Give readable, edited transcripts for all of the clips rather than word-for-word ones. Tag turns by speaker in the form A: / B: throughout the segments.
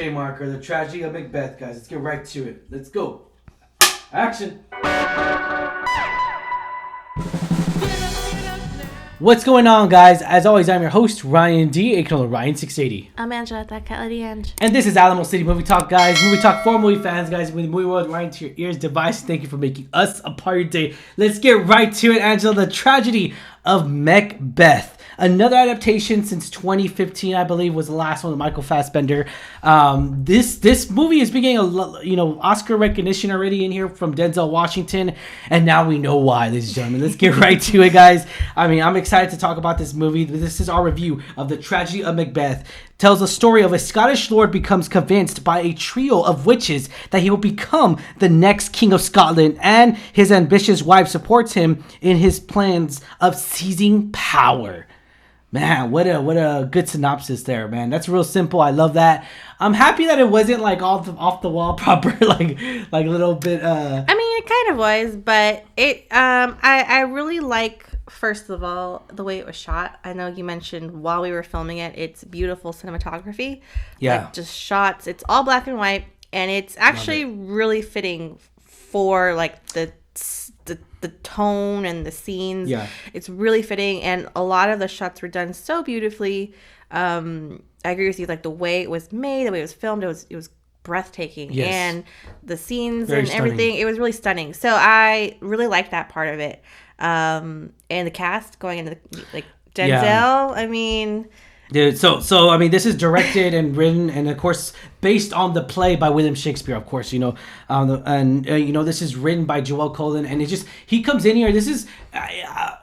A: Marker, the tragedy of Macbeth, guys. Let's get right to it. Let's go. Action. What's going on, guys? As always, I'm your host, Ryan D, aka Ryan680.
B: I'm Angela, that cat lady Ange.
A: And this is Alamo City Movie Talk, guys. Movie Talk for movie fans, guys. With the movie world right into your ears, device. Thank you for making us a part of your day. Let's get right to it, Angela. The tragedy of Macbeth. Another adaptation since 2015, I believe, was the last one with Michael Fassbender. This movie is getting Oscar recognition already in here from Denzel Washington, and now we know why, ladies and gentlemen. Let's get right to it, guys. I mean, I'm excited to talk about this movie. This is our review of the tragedy of Macbeth. Tells the story of a Scottish lord becomes convinced by a trio of witches that he will become the next king of Scotland, and his ambitious wife supports him in his plans of seizing power. Man, what a good synopsis there, man. That's real simple. I love that. I'm happy that it wasn't like off the wall proper, like a little bit.
B: I mean, it kind of was, but it. I really like, first of all, the way it was shot. I know you mentioned while we were filming it, it's beautiful cinematography.
A: Yeah.
B: Like, just shots. It's all black and white, and it's actually really fitting for like the tone and the scenes.
A: Yeah.
B: It's really fitting, and a lot of the shots were done so beautifully. I agree with you, like the way it was made, the way it was filmed, it was breathtaking.
A: Yes.
B: And the scenes
A: Very
B: and
A: stunning.
B: everything, it was really stunning. So I really liked that part of it. And the cast going into Denzel,
A: Yeah.
B: I mean,
A: Dude, so I mean, this is directed and written, and of course based on the play by William Shakespeare, of course, this is written by Joel Cohen, and he comes in here. This is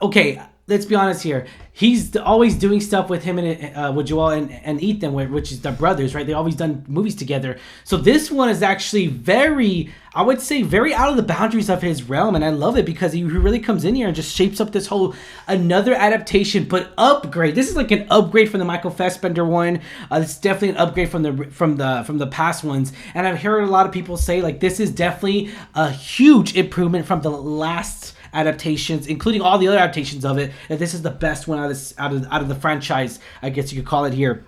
A: okay. Let's be honest here. He's always doing stuff with him and with Joel and Ethan, which is their brothers, right? They've always done movies together. So this one is actually very out of the boundaries of his realm, and I love it because he really comes in here and just shapes up this whole another adaptation, but upgrade. This is like an upgrade from the Michael Fassbender one. It's definitely an upgrade from the past ones, and I've heard a lot of people say like this is definitely a huge improvement from the last adaptations, including all the other adaptations of it, that this is the best one out of the franchise, I guess you could call it here.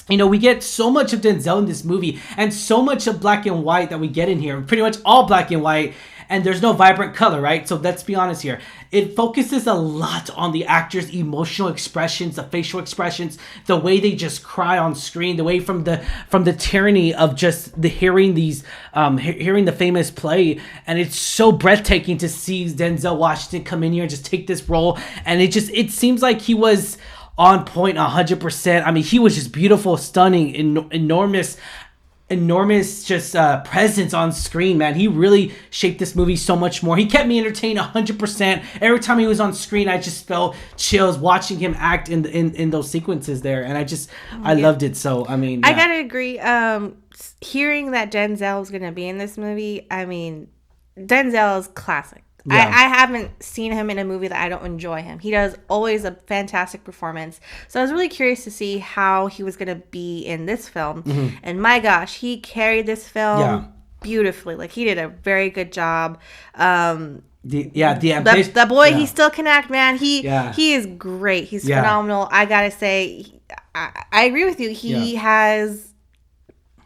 A: You know, we get so much of Denzel in this movie, and so much of black and white that we get in here, pretty much all black and white, and there's no vibrant color, right? So let's be honest here. It focuses a lot on the actors' emotional expressions, the facial expressions, the way they just cry on screen, the way from the tyranny of just hearing the famous play, and it's so breathtaking to see Denzel Washington come in here and just take this role, and it seems like he was on point 100%. I mean, he was just beautiful, stunning, enormous just presence on screen, man. He really shaped this movie so much more. He kept me entertained 100%. Every time he was on screen, I just felt chills watching him act in those sequences there, and I loved it. So I mean, yeah.
B: I gotta agree. Hearing that Denzel was gonna be in this movie, I mean, Denzel is classic. Yeah. I haven't seen him in a movie that I don't enjoy him. He does always a fantastic performance. So I was really curious to see how he was going to be in this film. Mm-hmm. And my gosh, he carried this film beautifully. Like, he did a very good job. The boy, he still can act, man. He is great. He's phenomenal. I got to say, I agree with you. He has...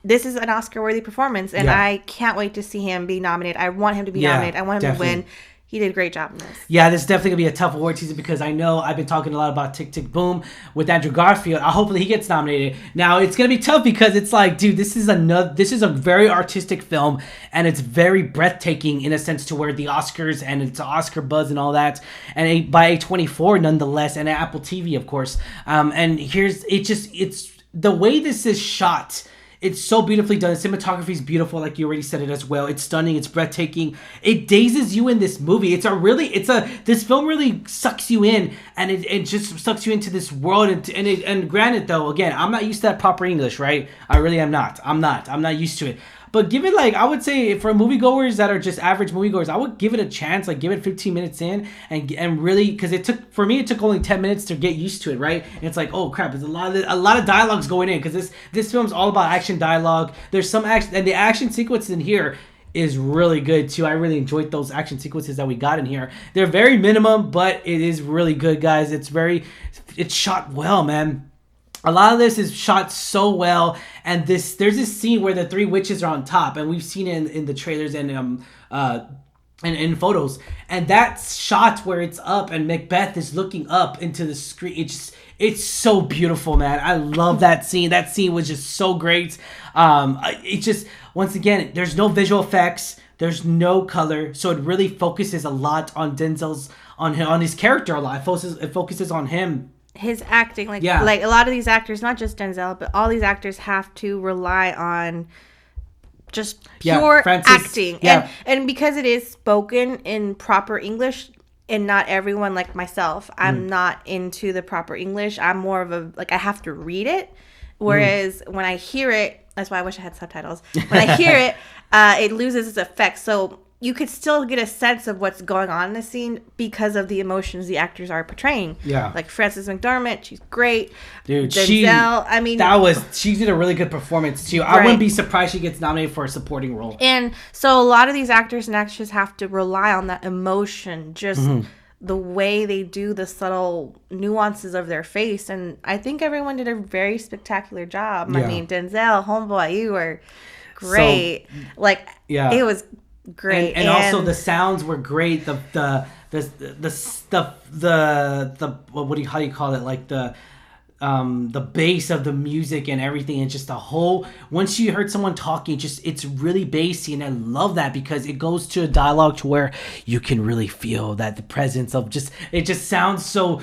B: This is an Oscar-worthy performance, and I can't wait to see him be nominated. I want him to be nominated. I want him to win. He did a great job in this. Yeah,
A: this is definitely going to be a tough award season because I know I've been talking a lot about Tick, Tick, Boom with Andrew Garfield. Hopefully he gets nominated. Now, it's going to be tough because it's like, dude, this is a very artistic film, and it's very breathtaking in a sense to where the Oscars, and it's Oscar buzz and all that, and by A24 nonetheless, and Apple TV, of course. And it's the way this is shot. It's so beautifully done. Cinematography is beautiful, like you already said it as well. It's stunning. It's breathtaking. It dazes you in this movie. This film really sucks you in, and it just sucks you into this world. And granted, though, again, I'm not used to that proper English, right? I really am not. I'm not used to it. But give it, I would say, for moviegoers that are just average moviegoers, I would give it a chance. Like, give it 15 minutes in and really, because it took only 10 minutes to get used to it, right? And it's like, oh crap, there's a lot of dialogues going in, because this film's all about action dialogue. There's some action, and the action sequence in here is really good too. I really enjoyed those action sequences that we got in here. They're very minimum, but it is really good, guys. It's shot well, man. a lot of this is shot so well, and there's this scene where the three witches are on top, and we've seen it in the trailers and in photos, and that shot where it's up and Macbeth is looking up into the screen, it's so beautiful, man. I love that scene. That scene was just so great. It just, once again, there's no visual effects, there's no color, so it really focuses a lot on Denzel's on his character a lot. It focuses on him.
B: His acting, like a lot of these actors, not just Denzel, but all these actors have to rely on just pure acting. And because it is spoken in proper English, and not everyone, like myself, I'm not into the proper English. I'm more of a, like, I have to read it. Whereas when I hear it, that's why I wish I had subtitles. When I hear it, it loses its effect. So you could still get a sense of what's going on in the scene because of the emotions the actors are portraying. Yeah. Like Frances McDormand, she's great.
A: Dude, Denzel, she did a really good performance too. I wouldn't be surprised she gets nominated for a supporting role.
B: And so a lot of these actors and actresses have to rely on that emotion, just the way they do the subtle nuances of their face. And I think everyone did a very spectacular job. Yeah. I mean, Denzel, homeboy, you were great. So, it was great,
A: and also the sounds were great. The how do you call it? Like the bass of the music and everything, and just the whole. Once you heard someone talking, it's really bassy, and I love that because it goes to a dialogue to where you can really feel that the presence of it just sounds so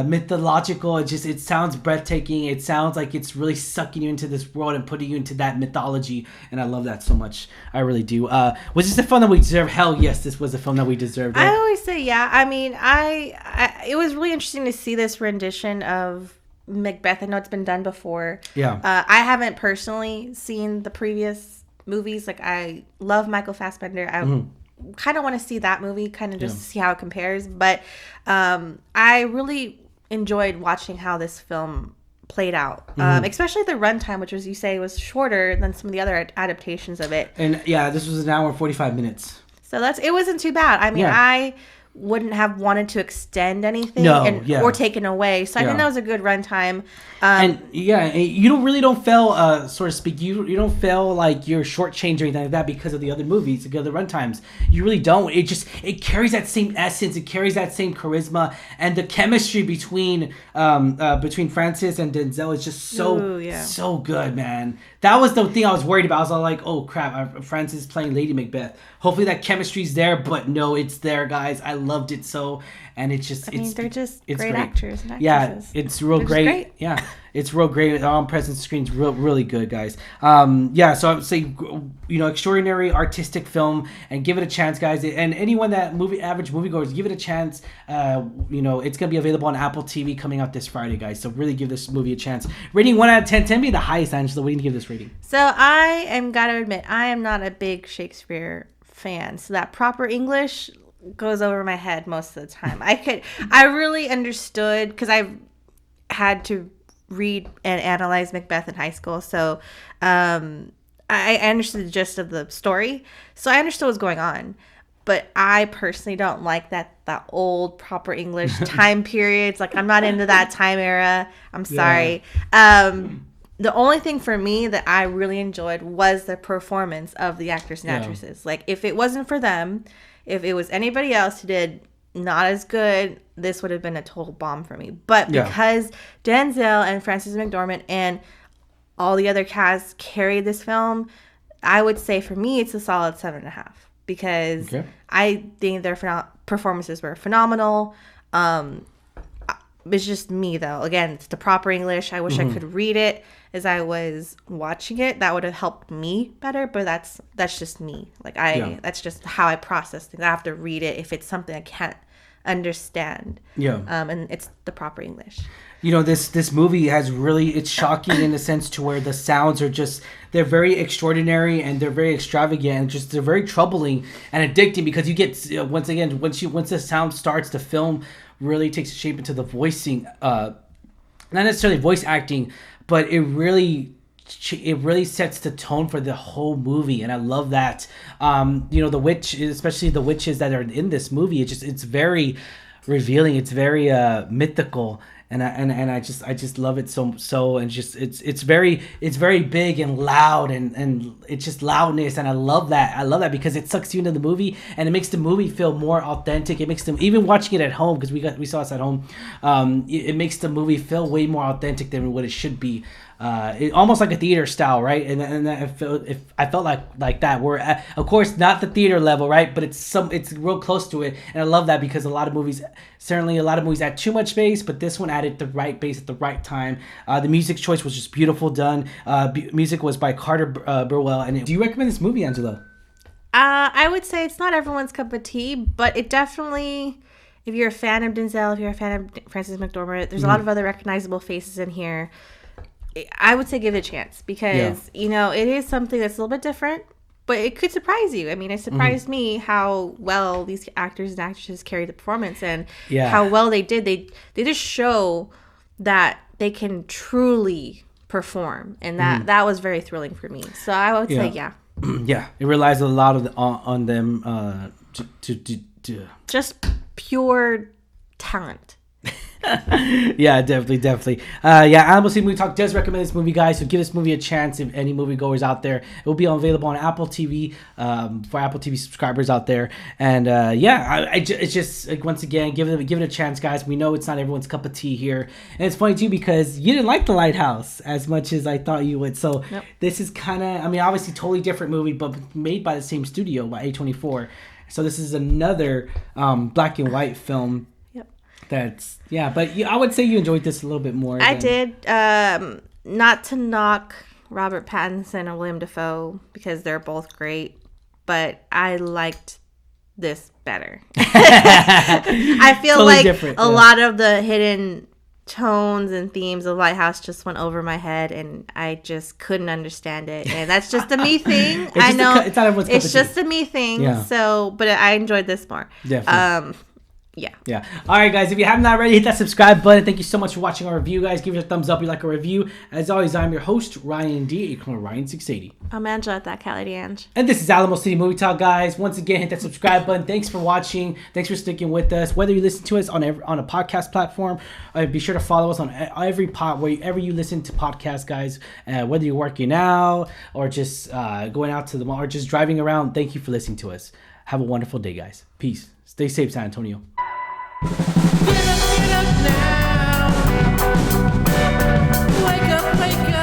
A: mythological. It sounds breathtaking. It sounds like it's really sucking you into this world and putting you into that mythology, and I love that so much. I really do. Was this the film that we deserved? Hell yes, this was the film that we deserved. Right?
B: I always say yeah. I mean, it was really interesting to see this rendition of Macbeth. I know it's been done before. Yeah. I haven't personally seen the previous movies. Like, I love Michael Fassbender. I kind of want to see that movie, kind of just to see how it compares. But I really enjoyed watching how this film played out, especially the runtime, which, as you say, was shorter than some of the other adaptations of it.
A: And yeah, this was an hour and 45 minutes.
B: So it wasn't too bad. I mean, I wouldn't have wanted to extend anything or taken away. So I think that was a good runtime. You don't fail, so to speak. You don't feel like you're shortchanged or anything like that because of the other movies, the other runtimes. You really don't. It carries that same essence. It carries that same charisma, and the chemistry between Francis and Denzel is just so good, man. That was the thing I was worried about. I was all like, oh crap, Francis is playing Lady Macbeth. Hopefully that chemistry's there, but no, it's there, guys. I loved it so, and it's just they're just great actors and actresses.
A: Yeah, it's real great. Yeah, it's real great. On present screen's really good, guys. So I would say, extraordinary artistic film, and give it a chance, guys. And anyone that average moviegoers, give it a chance. It's gonna be available on Apple TV coming out this Friday, guys. So really give this movie a chance. Rating 1 out of 10. 10 being the highest, Angela. What do you give this rating?
B: So I am gotta admit, I am not a big Shakespeare fan, so that proper English goes over my head most of the time. I really understood, because I've had to read and analyze Macbeth in high school, so I understood the gist of the story, so I understood what's going on. But I personally don't like that old proper English time periods. Like, I'm not into that time era. I'm sorry. The only thing for me that I really enjoyed was the performance of the actors and actresses. Like, if it wasn't for them, if it was anybody else who did not as good, this would have been a total bomb for me. But because Denzel and Frances McDormand and all the other cast carried this film, I would say for me it's a solid 7.5, because I think their performances were phenomenal. It's just me, though. Again, it's the proper English. I wish I could read it as I was watching it. That would have helped me better, but that's just me. Like, that's just how I process things. I have to read it if it's something I can't understand. And it's the proper English.
A: This movie it's shocking in the sense to where the sounds are they're very extraordinary, and they're very extravagant, and they're very troubling and addicting, because you get, once the sound starts, the film really takes shape into the voicing, not necessarily voice acting, but it really sets the tone for the whole movie, and I love that. The witch, especially the witches that are in this movie, it's very revealing. It's very mythical, and I just love it so and just it's very big and loud and it's just loudness, and I love that because it sucks you into the movie and it makes the movie feel more authentic. It makes them, even watching it at home, because we saw this at home, it makes the movie feel way more authentic than what it should be. Almost like a theater style, right? And I felt like that. We're of course not the theater level, right? But it's real close to it, and I love that because a lot of movies add too much bass, but this one added the right bass at the right time. The music choice was just beautiful done. Music was by Carter Burwell. And do you recommend this movie, Angelo?
B: I would say it's not everyone's cup of tea, but it definitely, if you're a fan of Denzel, if you're a fan of Frances McDormand, there's a lot of other recognizable faces in here. I would say give it a chance because, it is something that's a little bit different, but it could surprise you. I mean, it surprised me how well these actors and actresses carried the performance and how well they did. They just show that they can truly perform, and that was very thrilling for me. So I would say,
A: yeah, it relies a lot on them to
B: just pure talent.
A: Yeah, definitely. Alamo City Movie Talk does recommend this movie, guys, so give this movie a chance. If any moviegoers out there, it will be available on Apple TV for Apple TV subscribers out there. And it's just like, once again, give it a chance, guys. We know it's not everyone's cup of tea here, and it's funny too because you didn't like The Lighthouse as much as I thought you would. So This is kind of, obviously totally different movie, but made by the same studio, by A24. So this is another black and white film. But I would say you enjoyed this a little bit more.
B: I did. Not to knock Robert Pattinson or Willem Dafoe because they're both great, but I liked this better. I feel totally like a lot of the hidden tones and themes of Lighthouse just went over my head, and I just couldn't understand it. And that's just a me thing. I know it's not everyone's cup of tea. It's just a me thing. Yeah. So, but I enjoyed this more.
A: Definitely. Yeah. All right, guys. If you haven't already, hit that subscribe button. Thank you so much for watching our review, guys. Give it a thumbs up if you like a review. As always, I'm your host, Ryan D. You call me Ryan680.
B: I'm Angela at that Cali D'Ange.
A: And this is Alamo City Movie Talk, guys. Once again, hit that subscribe button. Thanks for watching. Thanks for sticking with us. Whether you listen to us on a podcast platform, be sure to follow us on wherever you listen to podcasts, guys. Whether you're working out or just going out to the mall or just driving around, thank you for listening to us. Have a wonderful day, guys. Peace. Stay safe, San Antonio. Get up now. Wake up.